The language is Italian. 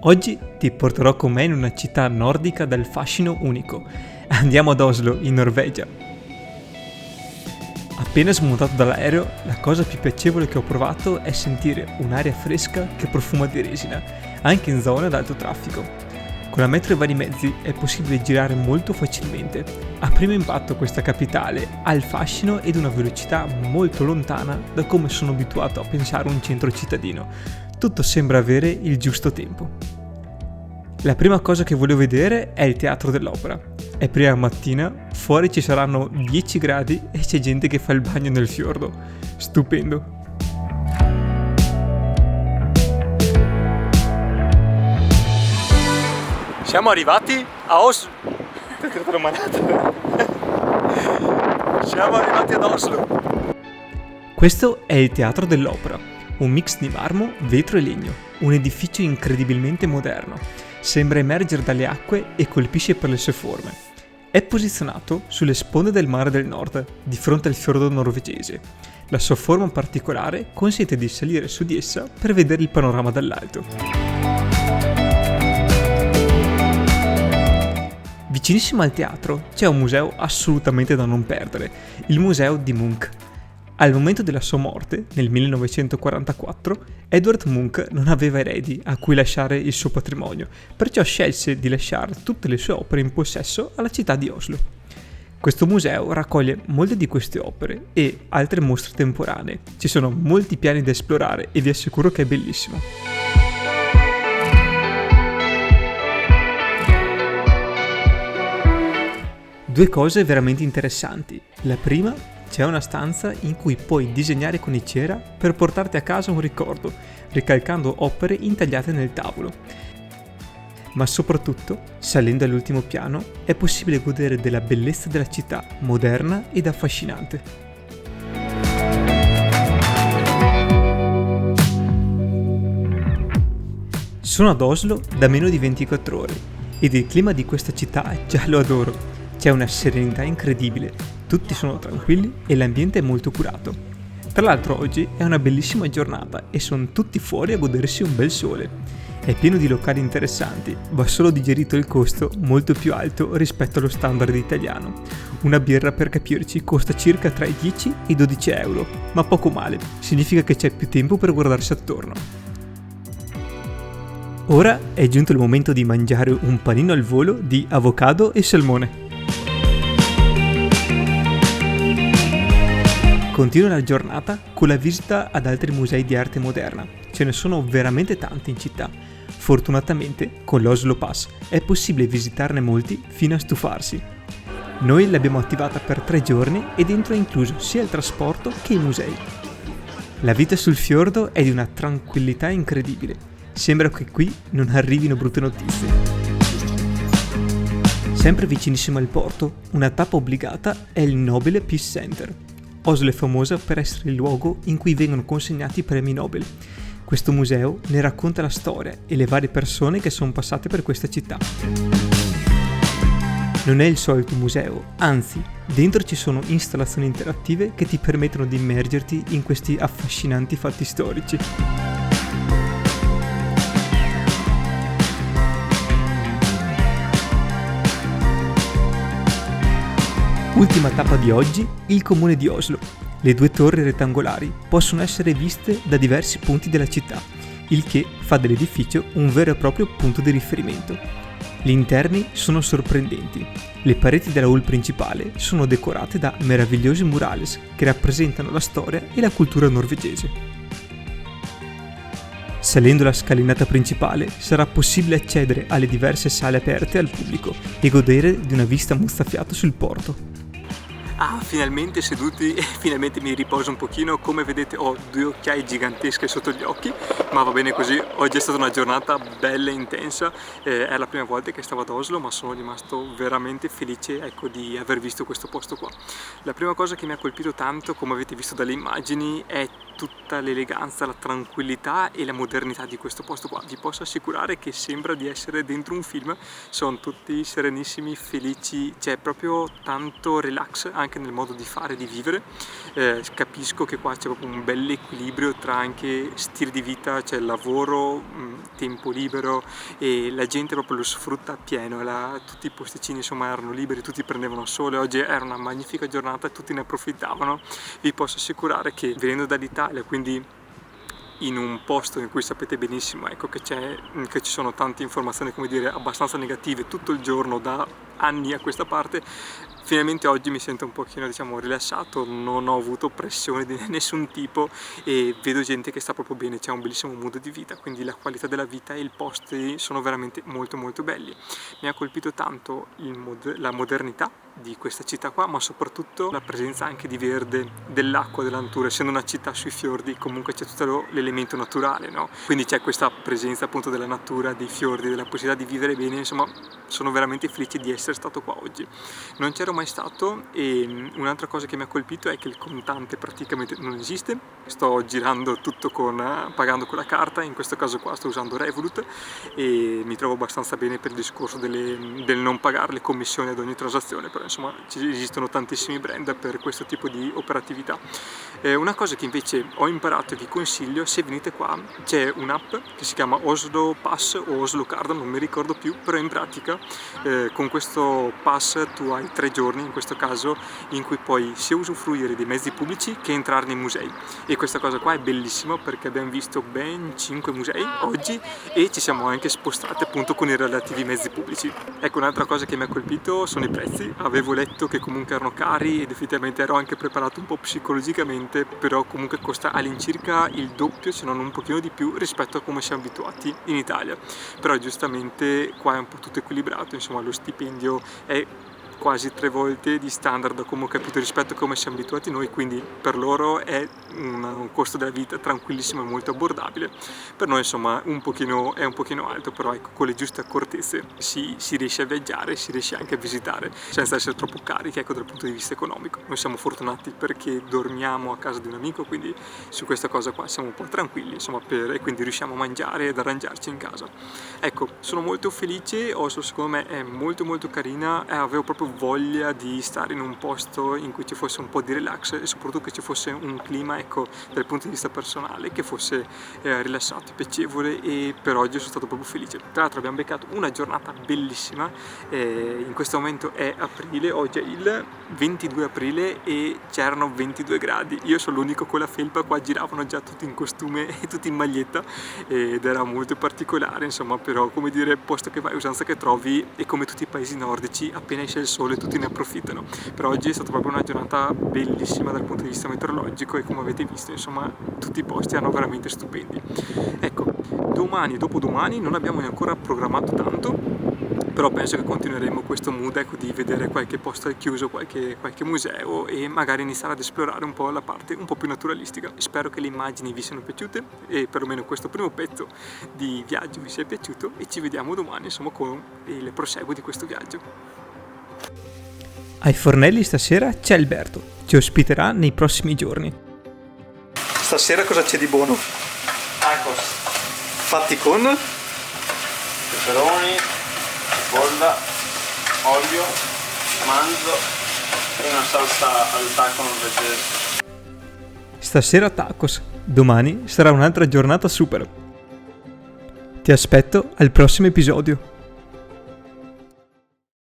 Oggi ti porterò con me in una città nordica dal fascino unico. Andiamo ad Oslo, in Norvegia. Appena smontato dall'aereo, la cosa più piacevole che ho provato è sentire un'aria fresca che profuma di resina, anche in zone ad alto traffico. Con la metro e vari mezzi è possibile girare molto facilmente. A primo impatto questa capitale ha il fascino ed una velocità molto lontana da come sono abituato a pensare un centro cittadino. Tutto sembra avere il giusto tempo. La prima cosa che volevo vedere è il teatro dell'opera. È prima mattina, fuori ci saranno 10 gradi e c'è gente che fa il bagno nel fiordo. Stupendo! Siamo arrivati a Oslo. Siamo arrivati ad Oslo. Questo è il teatro dell'opera, un mix di marmo, vetro e legno, un edificio incredibilmente moderno. Sembra emergere dalle acque e colpisce per le sue forme. È posizionato sulle sponde del mare del nord, di fronte al fiordo norvegese. La sua forma particolare consente di salire su di essa per vedere il panorama dall'alto. Vicinissimo al teatro c'è un museo assolutamente da non perdere, il museo di Munch. Al momento della sua morte, nel 1944, Edvard Munch non aveva eredi a cui lasciare il suo patrimonio, perciò scelse di lasciare tutte le sue opere in possesso alla città di Oslo. Questo museo raccoglie molte di queste opere e altre mostre temporanee. Ci sono molti piani da esplorare e vi assicuro che è bellissimo. Due cose veramente interessanti. La prima, c'è una stanza in cui puoi disegnare con i cera per portarti a casa un ricordo, ricalcando opere intagliate nel tavolo. Ma soprattutto, salendo all'ultimo piano, è possibile godere della bellezza della città, moderna ed affascinante. Sono ad Oslo da meno di 24 ore ed il clima di questa città già lo adoro. C'è una serenità incredibile, tutti sono tranquilli e l'ambiente è molto curato. Tra l'altro oggi è una bellissima giornata e sono tutti fuori a godersi un bel sole. È pieno di locali interessanti, va solo digerito il costo molto più alto rispetto allo standard italiano. Una birra, per capirci, costa circa tra i 10 e i 12 euro, ma poco male, significa che c'è più tempo per guardarsi attorno. Ora è giunto il momento di mangiare un panino al volo di avocado e salmone. Continua la giornata con la visita ad altri musei di arte moderna. Ce ne sono veramente tanti in città. Fortunatamente, con l'Oslo Pass è possibile visitarne molti fino a stufarsi. Noi l'abbiamo attivata per 3 giorni e dentro è incluso sia il trasporto che i musei. La vita sul fiordo è di una tranquillità incredibile. Sembra che qui non arrivino brutte notizie. Sempre vicinissimo al porto, una tappa obbligata è il Nobel Peace Center. Oslo è famosa per essere il luogo in cui vengono consegnati i premi Nobel. Questo museo ne racconta la storia e le varie persone che sono passate per questa città. Non è il solito museo, anzi, dentro ci sono installazioni interattive che ti permettono di immergerti in questi affascinanti fatti storici. Ultima tappa di oggi, il comune di Oslo. Le 2 torri rettangolari possono essere viste da diversi punti della città, il che fa dell'edificio un vero e proprio punto di riferimento. Gli interni sono sorprendenti. Le pareti della hall principale sono decorate da meravigliosi murales che rappresentano la storia e la cultura norvegese. Salendo la scalinata principale sarà possibile accedere alle diverse sale aperte al pubblico e godere di una vista mozzafiato sul porto. Finalmente seduti e finalmente mi riposo un pochino. Come vedete ho 2 occhiaie gigantesche sotto gli occhi, ma va bene così. Oggi è stata una giornata bella e intensa, è la prima volta che stavo ad Oslo, ma sono rimasto veramente felice, di aver visto questo posto qua. La prima cosa che mi ha colpito tanto, come avete visto dalle immagini, è tutta l'eleganza, la tranquillità e la modernità di questo posto qua. Vi posso assicurare che sembra di essere dentro un film, sono tutti serenissimi, felici, c'è proprio tanto relax anche nel modo di fare, di vivere. Capisco che qua c'è proprio un bel equilibrio tra anche stili di vita, c'è lavoro, tempo libero, e la gente proprio lo sfrutta appieno. Tutti i posticini insomma erano liberi, tutti prendevano sole, oggi era una magnifica giornata e tutti ne approfittavano. Vi posso assicurare che venendo dall'Italia, quindi in un posto in cui sapete benissimo, ecco, che ci sono tante informazioni, come dire, abbastanza negative tutto il giorno da anni a questa parte, finalmente oggi mi sento un pochino, diciamo, rilassato, non ho avuto pressione di nessun tipo e vedo gente che sta proprio bene, c'è un bellissimo mood di vita, quindi la qualità della vita e i posti sono veramente molto molto belli. Mi ha colpito tanto la modernità di questa città qua, ma soprattutto la presenza anche di verde, dell'acqua, della natura. Essendo una città sui fiordi, comunque c'è tutto l'elemento naturale, no? Quindi c'è questa presenza appunto della natura, dei fiordi, della possibilità di vivere bene, insomma sono veramente felice di essere stato qua oggi. Non c'ero mai stato e un'altra cosa che mi ha colpito è che il contante praticamente non esiste, sto girando tutto pagando con la carta, in questo caso qua sto usando Revolut e mi trovo abbastanza bene per il discorso del non pagare le commissioni ad ogni transazione, però insomma esistono tantissimi brand per questo tipo di operatività. Una cosa che invece ho imparato e vi consiglio, se venite qua, c'è un'app che si chiama Oslo Pass o Oslo Card, non mi ricordo più, però in pratica con questo pass tu hai 3 giorni in questo caso in cui puoi sia usufruire dei mezzi pubblici che entrare nei musei, e questa cosa qua è bellissima perché abbiamo visto ben 5 musei oggi e ci siamo anche spostati appunto con i relativi mezzi pubblici. Ecco, un'altra cosa che mi ha colpito sono i prezzi. Avevo letto che comunque erano cari ed effettivamente ero anche preparato un po' psicologicamente, però comunque costa all'incirca il doppio, se non un pochino di più rispetto a come siamo abituati in Italia. Però giustamente qua è un po' tutto equilibrato, insomma lo stipendio è quasi 3 volte di standard, come ho capito, rispetto a come siamo abituati noi, quindi per loro è un costo della vita tranquillissimo e molto abbordabile. Per noi insomma è un pochino alto, però ecco, con le giuste accortezze si riesce a viaggiare, si riesce anche a visitare senza essere troppo carichi, ecco, dal punto di vista economico. Noi siamo fortunati perché dormiamo a casa di un amico, quindi su questa cosa qua siamo un po' tranquilli, insomma, e quindi riusciamo a mangiare ed arrangiarci in casa. Ecco, sono molto felice, Oslo secondo me è molto molto carina, avevo proprio voglia di stare in un posto in cui ci fosse un po' di relax e soprattutto che ci fosse un clima, ecco, dal punto di vista personale, che fosse rilassato, piacevole, e per oggi sono stato proprio felice. Tra l'altro abbiamo beccato una giornata bellissima, in questo momento è aprile, oggi è il 22 aprile e c'erano 22 gradi, io sono l'unico con la felpa, qua giravano già tutti in costume e tutti in maglietta ed era molto particolare, insomma, però come dire, posto che vai usanza che trovi, e come tutti i paesi nordici appena esce il sole tutti ne approfittano. Per oggi è stata proprio una giornata bellissima dal punto di vista meteorologico e come avete visto insomma tutti i posti erano veramente stupendi. Ecco, domani e dopodomani non abbiamo ancora programmato tanto, però penso che continueremo questo mood, ecco, di vedere qualche posto chiuso, qualche museo e magari iniziare ad esplorare un po' la parte un po' più naturalistica. Spero che le immagini vi siano piaciute e perlomeno questo primo pezzo di viaggio vi sia piaciuto e ci vediamo domani insomma con il proseguo di questo viaggio. Ai fornelli stasera c'è Alberto, ci ospiterà nei prossimi giorni. Stasera cosa c'è di buono? Tacos Fatti con? peperoni, cipolla, olio, manzo e una salsa al taco norvegese. Stasera tacos, domani sarà un'altra giornata super. Ti aspetto al prossimo episodio.